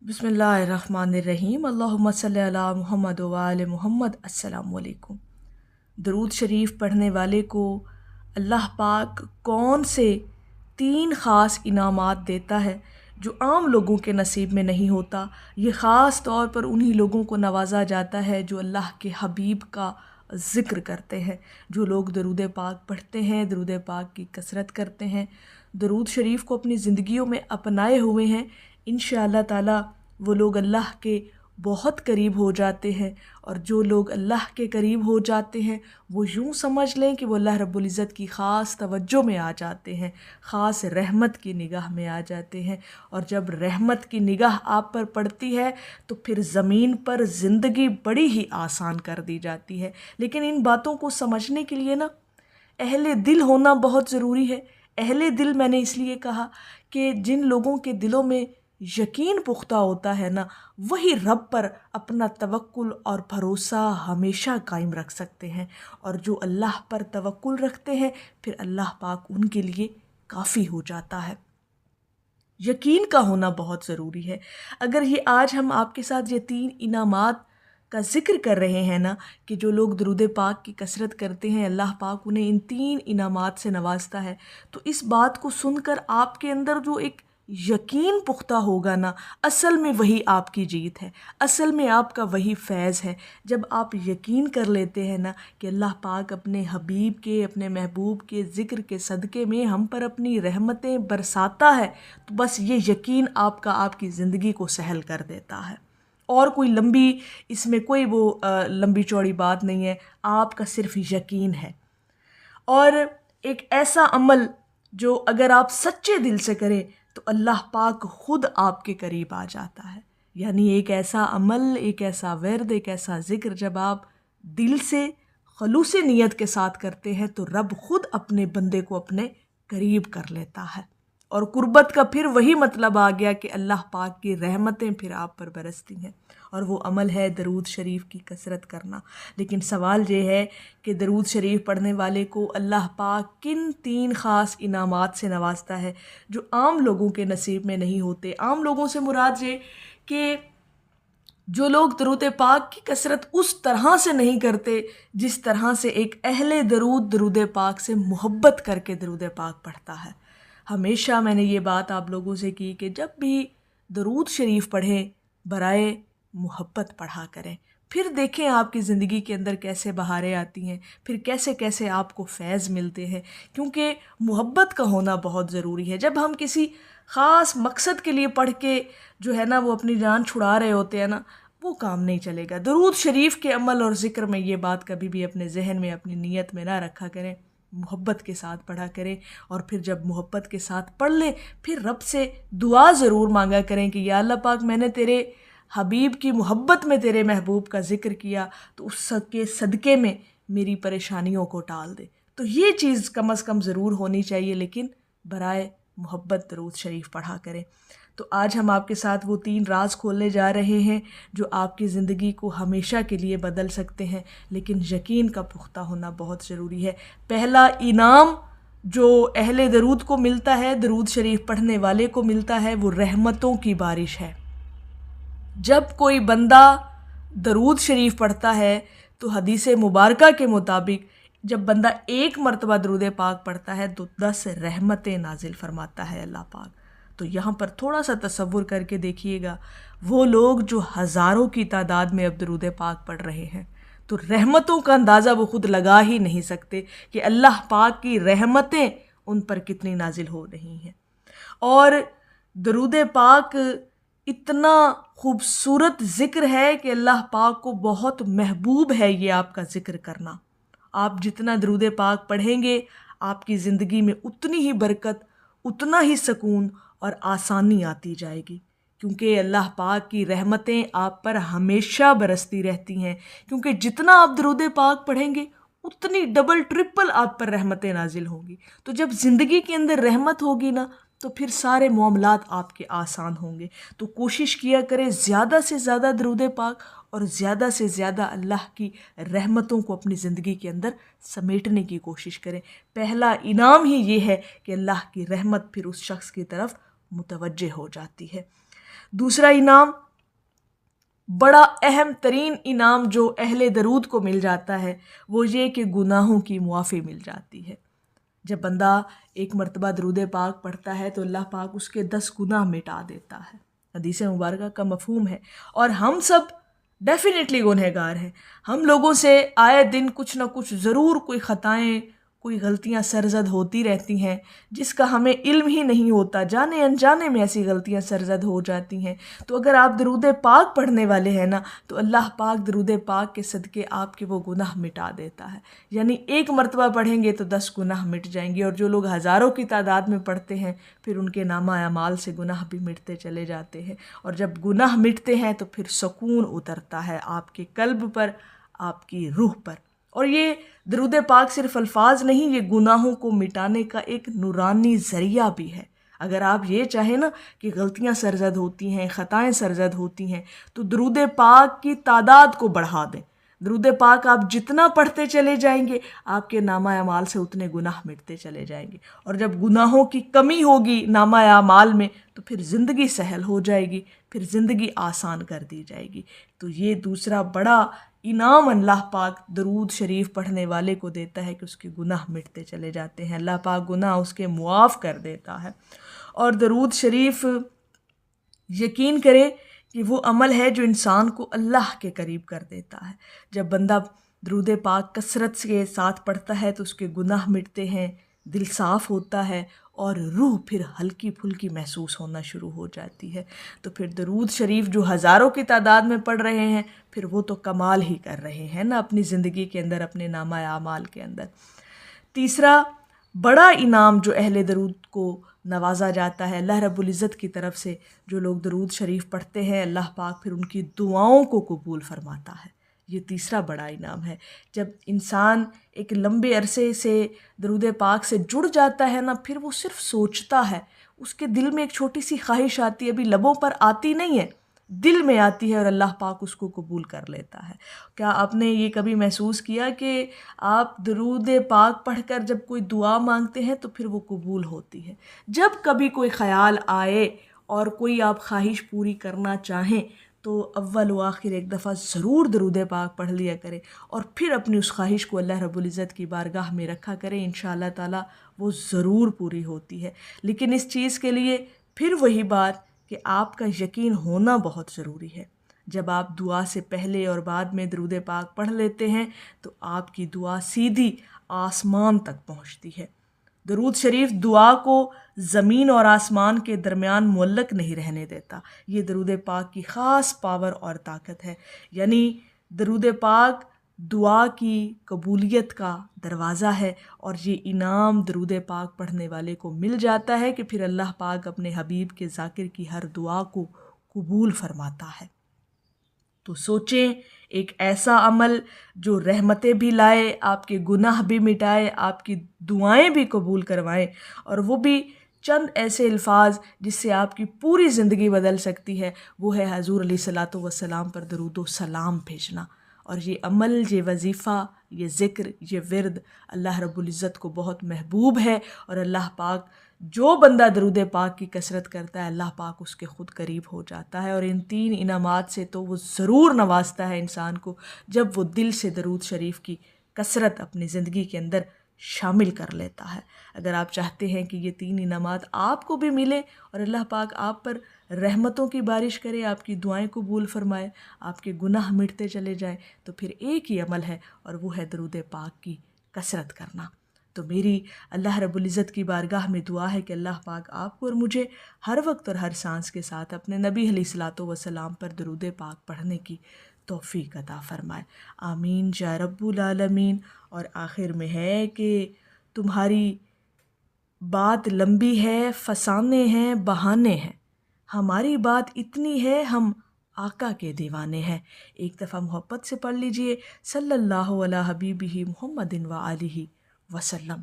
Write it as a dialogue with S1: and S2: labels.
S1: بسم اللہ الرحمن الرحیم، اللہم صلی علی محمد و آل محمد۔ السلام علیکم۔ درود شریف پڑھنے والے کو اللہ پاک کون سے 3 خاص انعامات دیتا ہے جو عام لوگوں کے نصیب میں نہیں ہوتا۔ یہ خاص طور پر انہی لوگوں کو نوازا جاتا ہے جو اللہ کے حبیب کا ذکر کرتے ہیں، جو لوگ درود پاک پڑھتے ہیں، درود پاک کی کثرت کرتے ہیں، درود شریف کو اپنی زندگیوں میں اپنائے ہوئے ہیں۔ انشاءاللہ تعالی وہ لوگ اللہ کے بہت قریب ہو جاتے ہیں، اور جو لوگ اللہ کے قریب ہو جاتے ہیں وہ یوں سمجھ لیں کہ وہ اللہ رب العزت کی خاص توجہ میں آ جاتے ہیں، خاص رحمت کی نگاہ میں آ جاتے ہیں۔ اور جب رحمت کی نگاہ آپ پر پڑتی ہے تو پھر زمین پر زندگی بڑی ہی آسان کر دی جاتی ہے۔ لیکن ان باتوں کو سمجھنے کے لیے نا اہل دل ہونا بہت ضروری ہے۔ اہل دل میں نے اس لیے کہا کہ جن لوگوں کے دلوں میں یقین پختہ ہوتا ہے نا، وہی رب پر اپنا توکل اور بھروسہ ہمیشہ قائم رکھ سکتے ہیں، اور جو اللہ پر توکل رکھتے ہیں پھر اللہ پاک ان کے لیے کافی ہو جاتا ہے۔ یقین کا ہونا بہت ضروری ہے۔ اگر یہ آج ہم آپ کے ساتھ یہ 3 انعامات کا ذکر کر رہے ہیں نا، کہ جو لوگ درود پاک کی کثرت کرتے ہیں اللہ پاک انہیں ان 3 انعامات سے نوازتا ہے، تو اس بات کو سن کر آپ کے اندر جو ایک یقین پختہ ہوگا نا، اصل میں وہی آپ کی جیت ہے، اصل میں آپ کا وہی فیض ہے۔ جب آپ یقین کر لیتے ہیں نا کہ اللہ پاک اپنے حبیب کے، اپنے محبوب کے ذکر کے صدقے میں ہم پر اپنی رحمتیں برساتا ہے، تو بس یہ یقین آپ کی زندگی کو سہل کر دیتا ہے۔ اور کوئی لمبی اس میں کوئی وہ لمبی چوڑی بات نہیں ہے، آپ کا صرف یقین ہے۔ اور ایک ایسا عمل جو اگر آپ سچے دل سے کریں تو اللہ پاک خود آپ کے قریب آ جاتا ہے۔ یعنی ایک ایسا عمل، ایک ایسا ورد، ایک ایسا ذکر جب آپ دل سے خلوص نیت کے ساتھ کرتے ہیں تو رب خود اپنے بندے کو اپنے قریب کر لیتا ہے۔ اور قربت کا پھر وہی مطلب آ گیا کہ اللہ پاک کی رحمتیں پھر آپ پر برستی ہیں، اور وہ عمل ہے درود شریف کی کثرت کرنا۔ لیکن سوال یہ ہے کہ درود شریف پڑھنے والے کو اللہ پاک کن 3 خاص انعامات سے نوازتا ہے جو عام لوگوں کے نصیب میں نہیں ہوتے۔ عام لوگوں سے مراد یہ کہ جو لوگ درود پاک کی کثرت اس طرح سے نہیں کرتے جس طرح سے ایک اہل درود پاک سے محبت کر کے درود پاک پڑھتا ہے۔ ہمیشہ میں نے یہ بات آپ لوگوں سے کی کہ جب بھی درود شریف پڑھیں برائے محبت پڑھا کریں، پھر دیکھیں آپ کی زندگی کے اندر کیسے بہاریں آتی ہیں، پھر کیسے کیسے آپ کو فیض ملتے ہیں، کیونکہ محبت کا ہونا بہت ضروری ہے۔ جب ہم کسی خاص مقصد کے لیے پڑھ کے جو ہے نا وہ اپنی جان چھڑا رہے ہوتے ہیں نا، وہ کام نہیں چلے گا۔ درود شریف کے عمل اور ذکر میں یہ بات کبھی بھی اپنے ذہن میں، اپنی نیت میں نہ رکھا کریں، محبت کے ساتھ پڑھا کریں، اور پھر جب محبت کے ساتھ پڑھ لیں پھر رب سے دعا ضرور مانگا کریں کہ یا اللہ پاک میں نے تیرے حبیب کی محبت میں تیرے محبوب کا ذکر کیا تو اس کے صدقے میں میری پریشانیوں کو ٹال دے۔ تو یہ چیز کم از کم ضرور ہونی چاہیے، لیکن برائے محبت درود شریف پڑھا کریں۔ تو آج ہم آپ کے ساتھ وہ 3 راز کھولنے جا رہے ہیں جو آپ کی زندگی کو ہمیشہ کے لیے بدل سکتے ہیں، لیکن یقین کا پختہ ہونا بہت ضروری ہے۔ پہلا انعام جو اہل درود کو ملتا ہے، درود شریف پڑھنے والے کو ملتا ہے، وہ رحمتوں کی بارش ہے۔ جب کوئی بندہ درود شریف پڑھتا ہے تو حدیث مبارکہ کے مطابق جب بندہ 1 مرتبہ درود پاک پڑھتا ہے تو 10 رحمتیں نازل فرماتا ہے اللہ پاک۔ تو یہاں پر تھوڑا سا تصور کر کے دیکھیے گا، وہ لوگ جو ہزاروں کی تعداد میں اب درود پاک پڑھ رہے ہیں تو رحمتوں کا اندازہ وہ خود لگا ہی نہیں سکتے کہ اللہ پاک کی رحمتیں ان پر کتنی نازل ہو رہی ہیں۔ اور درود پاک اتنا خوبصورت ذکر ہے کہ اللہ پاک کو بہت محبوب ہے یہ آپ کا ذکر کرنا۔ آپ جتنا درود پاک پڑھیں گے آپ کی زندگی میں اتنی ہی برکت، اتنا ہی سکون اور آسانی آتی جائے گی، کیونکہ اللہ پاک کی رحمتیں آپ پر ہمیشہ برستی رہتی ہیں۔ کیونکہ جتنا آپ درود پاک پڑھیں گے اتنی ڈبل ٹرپل آپ پر رحمتیں نازل ہوں گی۔ تو جب زندگی کے اندر رحمت ہوگی نا تو پھر سارے معاملات آپ کے آسان ہوں گے۔ تو کوشش کیا کریں زیادہ سے زیادہ درود پاک اور زیادہ سے زیادہ اللہ کی رحمتوں کو اپنی زندگی کے اندر سمیٹنے کی کوشش کریں۔ پہلا انعام ہی یہ ہے کہ اللہ کی رحمت پھر اس شخص کی طرف متوجہ ہو جاتی ہے۔ دوسرا انعام، بڑا اہم ترین انعام جو اہل درود کو مل جاتا ہے وہ یہ کہ گناہوں کی معافی مل جاتی ہے۔ جب بندہ ایک مرتبہ درود پاک پڑھتا ہے تو اللہ پاک اس کے 10 گناہ مٹا دیتا ہے۔ حدیث مبارکہ کا مفہوم ہے، اور ہم سب ڈیفینیٹلی گنہگار ہیں۔ ہم لوگوں سے آئے دن کچھ نہ کچھ ضرور کوئی خطائیں، کوئی غلطیاں سرزد ہوتی رہتی ہیں جس کا ہمیں علم ہی نہیں ہوتا، جانے انجانے میں ایسی غلطیاں سرزد ہو جاتی ہیں۔ تو اگر آپ درود پاک پڑھنے والے ہیں نا تو اللہ پاک درود پاک کے صدقے آپ کے وہ گناہ مٹا دیتا ہے۔ یعنی ایک مرتبہ پڑھیں گے تو 10 گناہ مٹ جائیں گے، اور جو لوگ ہزاروں کی تعداد میں پڑھتے ہیں پھر ان کے نامہ اعمال سے گناہ بھی مٹتے چلے جاتے ہیں، اور جب گناہ مٹتے ہیں تو پھر سکون اترتا ہے آپ کے قلب پر، آپ کی روح پر۔ اور یہ درود پاک صرف الفاظ نہیں، یہ گناہوں کو مٹانے کا ایک نورانی ذریعہ بھی ہے۔ اگر آپ یہ چاہیں نا کہ غلطیاں سرزد ہوتی ہیں، خطائیں سرزد ہوتی ہیں، تو درود پاک کی تعداد کو بڑھا دیں۔ درود پاک آپ جتنا پڑھتے چلے جائیں گے آپ کے نامہ اعمال سے اتنے گناہ مٹتے چلے جائیں گے، اور جب گناہوں کی کمی ہوگی نامہ اعمال میں تو پھر زندگی سہل ہو جائے گی، پھر زندگی آسان کر دی جائے گی۔ تو یہ دوسرا بڑا انعام اللہ پاک درود شریف پڑھنے والے کو دیتا ہے کہ اس کے گناہ مٹتے چلے جاتے ہیں، اللہ پاک گناہ اس کے معاف کر دیتا ہے۔ اور درود شریف یقین کرے کہ وہ عمل ہے جو انسان کو اللہ کے قریب کر دیتا ہے۔ جب بندہ درود پاک کثرت کے ساتھ پڑھتا ہے تو اس کے گناہ مٹتے ہیں، دل صاف ہوتا ہے، اور روح پھر ہلکی پھلکی محسوس ہونا شروع ہو جاتی ہے۔ تو پھر درود شریف جو ہزاروں کی تعداد میں پڑھ رہے ہیں پھر وہ تو کمال ہی کر رہے ہیں نا اپنی زندگی کے اندر، اپنے نامہ اعمال کے اندر۔ تیسرا بڑا انعام جو اہل درود کو نوازا جاتا ہے اللہ رب العزت کی طرف سے، جو لوگ درود شریف پڑھتے ہیں اللہ پاک پھر ان کی دعاؤں کو قبول فرماتا ہے۔ یہ تیسرا بڑا انعام ہے۔ جب انسان ایک لمبے عرصے سے درود پاک سے جڑ جاتا ہے نا، پھر وہ صرف سوچتا ہے، اس کے دل میں ایک چھوٹی سی خواہش آتی ہے، ابھی لبوں پر آتی نہیں ہے، دل میں آتی ہے، اور اللہ پاک اس کو قبول کر لیتا ہے۔ کیا آپ نے یہ کبھی محسوس کیا کہ آپ درود پاک پڑھ کر جب کوئی دعا مانگتے ہیں تو پھر وہ قبول ہوتی ہے؟ جب کبھی کوئی خیال آئے اور کوئی آپ خواہش پوری کرنا چاہیں تو اول و آخر ایک دفعہ ضرور درود پاک پڑھ لیا کریں، اور پھر اپنی اس خواہش کو اللہ رب العزت کی بارگاہ میں رکھا کریں، انشاءاللہ تعالی وہ ضرور پوری ہوتی ہے۔ لیکن اس چیز کے لیے پھر وہی بات کہ آپ کا یقین ہونا بہت ضروری ہے۔ جب آپ دعا سے پہلے اور بعد میں درود پاک پڑھ لیتے ہیں تو آپ کی دعا سیدھی آسمان تک پہنچتی ہے۔ درود شریف دعا کو زمین اور آسمان کے درمیان معلق نہیں رہنے دیتا۔ یہ درود پاک کی خاص پاور اور طاقت ہے، یعنی درود پاک دعا کی قبولیت کا دروازہ ہے، اور یہ انعام درود پاک پڑھنے والے کو مل جاتا ہے کہ پھر اللہ پاک اپنے حبیب کے ذاکر کی ہر دعا کو قبول فرماتا ہے۔ تو سوچیں، ایک ایسا عمل جو رحمتیں بھی لائے، آپ کے گناہ بھی مٹائے، آپ کی دعائیں بھی قبول کروائیں، اور وہ بھی چند ایسے الفاظ جس سے آپ کی پوری زندگی بدل سکتی ہے، وہ ہے حضور علیہ الصلاۃ والسلام پر درود و سلام بھیجنا۔ اور یہ عمل، یہ وظیفہ، یہ ذکر، یہ ورد اللہ رب العزت کو بہت محبوب ہے، اور اللہ پاک جو بندہ درود پاک کی کثرت کرتا ہے اللہ پاک اس کے خود قریب ہو جاتا ہے، اور ان 3 انعامات سے تو وہ ضرور نوازتا ہے انسان کو جب وہ دل سے درود شریف کی کثرت اپنی زندگی کے اندر شامل کر لیتا ہے۔ اگر آپ چاہتے ہیں کہ یہ 3 انعامات آپ کو بھی ملے اور اللہ پاک آپ پر رحمتوں کی بارش کرے، آپ کی دعائیں قبول فرمائے، آپ کے گناہ مٹتے چلے جائیں، تو پھر ایک ہی عمل ہے، اور وہ ہے درود پاک کی کثرت کرنا۔ تو میری اللہ رب العزت کی بارگاہ میں دعا ہے کہ اللہ پاک آپ کو اور مجھے ہر وقت اور ہر سانس کے ساتھ اپنے نبی علیہ الصلاۃ والسلام پر درود پاک پڑھنے کی توفیق عطا فرمائے، آمین یا رب العالمین۔ اور آخر میں ہے کہ تمہاری بات لمبی ہے، فسانے ہیں، بہانے ہیں، ہماری بات اتنی ہے، ہم آقا کے دیوانے ہیں۔ ایک دفعہ محبت سے پڑھ لیجئے، صلی اللہ علی حبیبہ محمد و آلہ وسلم۔